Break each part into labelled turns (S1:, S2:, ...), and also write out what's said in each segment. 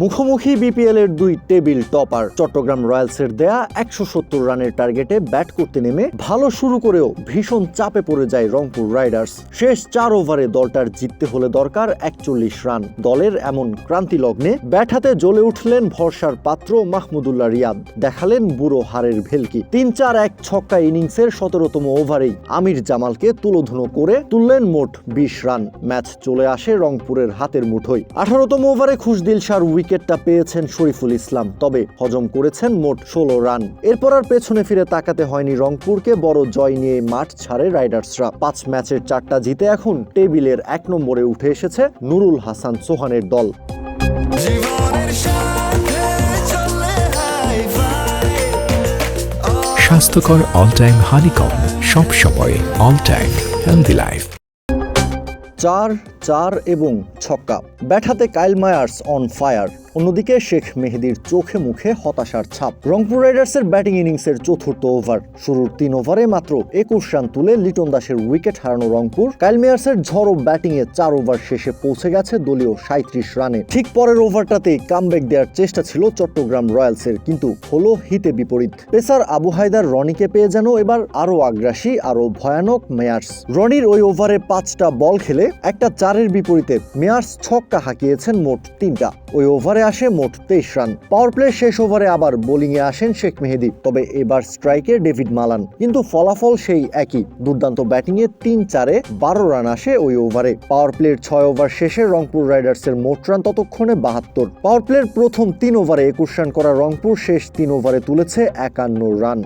S1: মুখোমুখি বিপিএল এর দুই টেবিল টপার। চট্টগ্রাম রয়্যালসের দেয়া 170 রানের টার্গেটে ব্যাট করতে নেমে ভালো শুরু করেও ভীষণ চাপে পড়ে যায় রংপুর রাইডার্স। শেষ 4 ওভারে দলটার জিততে হলে দরকার 41 রান। দলের এমন ক্রান্তি লগ্নে ব্যাট হাতে জ্বলে উঠলেন ভরসার পাত্র মাহমুদুল্লাহ রিয়াদ। দেখালেন বুড়ো হারের ভেলকি। 3-4-1 ছক্কা ইনিংসের 17তম ওভারেই আমির জামালকে তুলোধুনো করে তুললেন মোট 20 রান। ম্যাচ চলে আসে রংপুরের হাতের মুঠোয়। 18তম ওভারে খুশদিলশার উইকেটটা পেয়েছেন শরীফুল ইসলাম, তবে হজম করেছেন মোট 16 রান। এরপর আর পেছনে ফিরে তাকাতে হয়নি রংপুরকে। বড় জয় নিয়ে মাঠ ছাড়ে রাইডার্সরা। 5 ম্যাচের 4টা জিতে এখন টেবিলের 1 নম্বরে উঠে এসেছে নুরুল হাসান সোহানের দল।
S2: স্বাস্থ্যকর অল টাইম হানিকম, সব সময় অল টাইম হেলদি লাইফ।
S1: 4 এবং ছক্কা। ব্যাট হাতে কাইল মায়ার্স অন ফায়ার। অন্যদিকে শেখ মেহেদীর চোখে মুখে হতাশার ছাপ। রংপুর রাইডার্সের ব্যাটিং ইনিংসের 4র্থ ওভার। শুরুর 3 ওভারে মাত্র 21 রান তুলে লিটন দাসের উইকেট হারানো রংপুর কাইল মায়ার্সের ঝড়ো ব্যাটিংয়ে 4 ওভার শেষে পৌঁছে গেছে দলীয় 37 রানে। ঠিক পরের ওভারটাতেই কামব্যাক দেওয়ার চেষ্টা ছিল চট্টগ্রাম রয়্যালসের, কিন্তু হলো হিতে বিপরীত। পেসার আবু হায়দার রনিকে পেয়ে যেন এবার আরো আগ্রাসী, আরো ভয়ানক মেয়ার্স। রনির ওই ওভারে 5টা বল খেলে একটা 4-এর বিপরীতে মেয়ার্স ছক্কা হাঁকিয়েছেন মোট 3টা। ওই ওভারে আসে মোট 23 রান। পাওয়ার প্লে শেষ ওভারে আবার বোলিংয়ে আসেন শেখ মেহেদী, তবে এবার স্ট্রাইকে ডেভিড মালান। কিন্তু ফলাফল সেই একই। দুর্দান্ত ব্যাটিংয়ে 3-4-এ 12 রান আসে ওই ওভারে। পাওয়ার প্লের 6 ওভার শেষে রংপুর রাইডার্সের মোট রান ততক্ষণে 72। পাওয়ার প্লের প্রথম 3 ওভারে 21 রান করা রংপুর শেষ 3 ওভারে তুলেছে 51 রান।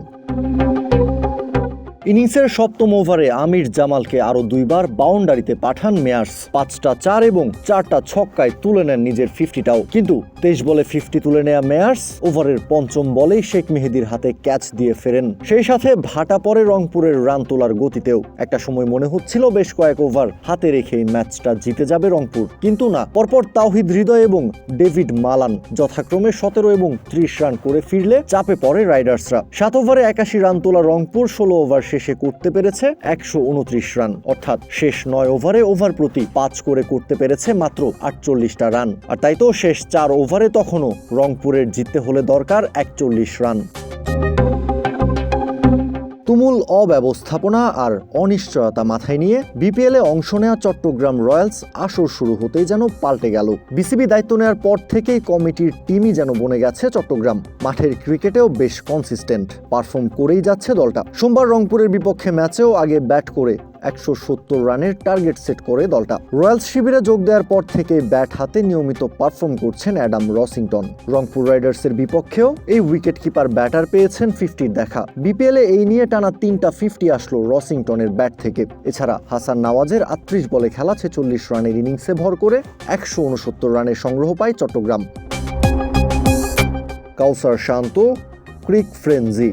S1: ইনিংসের 7ম ওভারে আমির জামালকে আরো 2বার বাউন্ডারিতে পাঠান মেয়ার্স। 5টা 4 এবং 4টা ছক্কায় তুলে নেন নিজের 50টাও। কিন্তু 23 বলে 50 তুলে নেয়া মেয়ার্স ওভারের 5ম বলেই শেখ মেহেদীর হাতে ক্যাচ দিয়ে ফেরেন। সেই সাথে ভাটা পড়ে রংপুরের রান তোলার গতিতেও। একটা সময় মনে হচ্ছিল বেশ কয়েক ওভার হাতে রেখেই ম্যাচটা জিতে যাবে রংপুর, কিন্তু না। পরপর তাওহিদ হৃদয় এবং ডেভিড মালান যথাক্রমে 17 এবং 30 রান করে ফিরলে চাপে পড়ে রাইডার্সরা। 7 ওভারে 81 রান তোলা রংপুর 16 ওভার শেষে করতে পেরেছে 129 রান, অর্থাৎ শেষ 9 ওভারে ওভার প্রতি 5 করে করতে পেরেছে মাত্র 48টা রান। আর তাই তো শেষ 4 ওভারে তখনও রংপুরের জিততে হলে দরকার 41 রান। তুমুল অব্যবস্থাপনা আর অনিশ্চয়তা মাথায় নিয়ে বিপিএলে অংশ নেওয়া চট্টগ্রাম রয়্যালস আসর শুরু হতেই যেন পাল্টে গেল। বিসিবি দায়িত্ব নেওয়ার পর থেকেই কমিটির টিমই যেন বনে গেছে চট্টগ্রাম। মাঠের ক্রিকেটেও বেশ কনসিস্টেন্ট পারফর্ম করেই যাচ্ছে দলটা। সোমবার রংপুরের বিপক্ষে ম্যাচেও আগে ব্যাট করে 170 রানের টার্গেট সেট করে দলটা। রয়্যালস শিবিরে যোগ দেওয়ার পর থেকে ব্যাট হাতে নিয়মিত পারফর্ম করছেন অ্যাডাম রসিংটন। রংপুর রাইডার্সের বিপক্ষেও এই উইকেট কিপার ব্যাটার পেয়েছেন 50-র দেখা। বিপিএলে এই নিয়ে টানা 3টা 50 আসলো রসিংটনের ব্যাট থেকে। এছাড়া হাসান নওয়াজের 38 বলে খেলা 46 রানের ইনিংসে ভর করে 169 রানের সংগ্রহ পায় চট্টগ্রাম। কাউসার শান্ত, ক্রিক ফ্রেঞ্জি।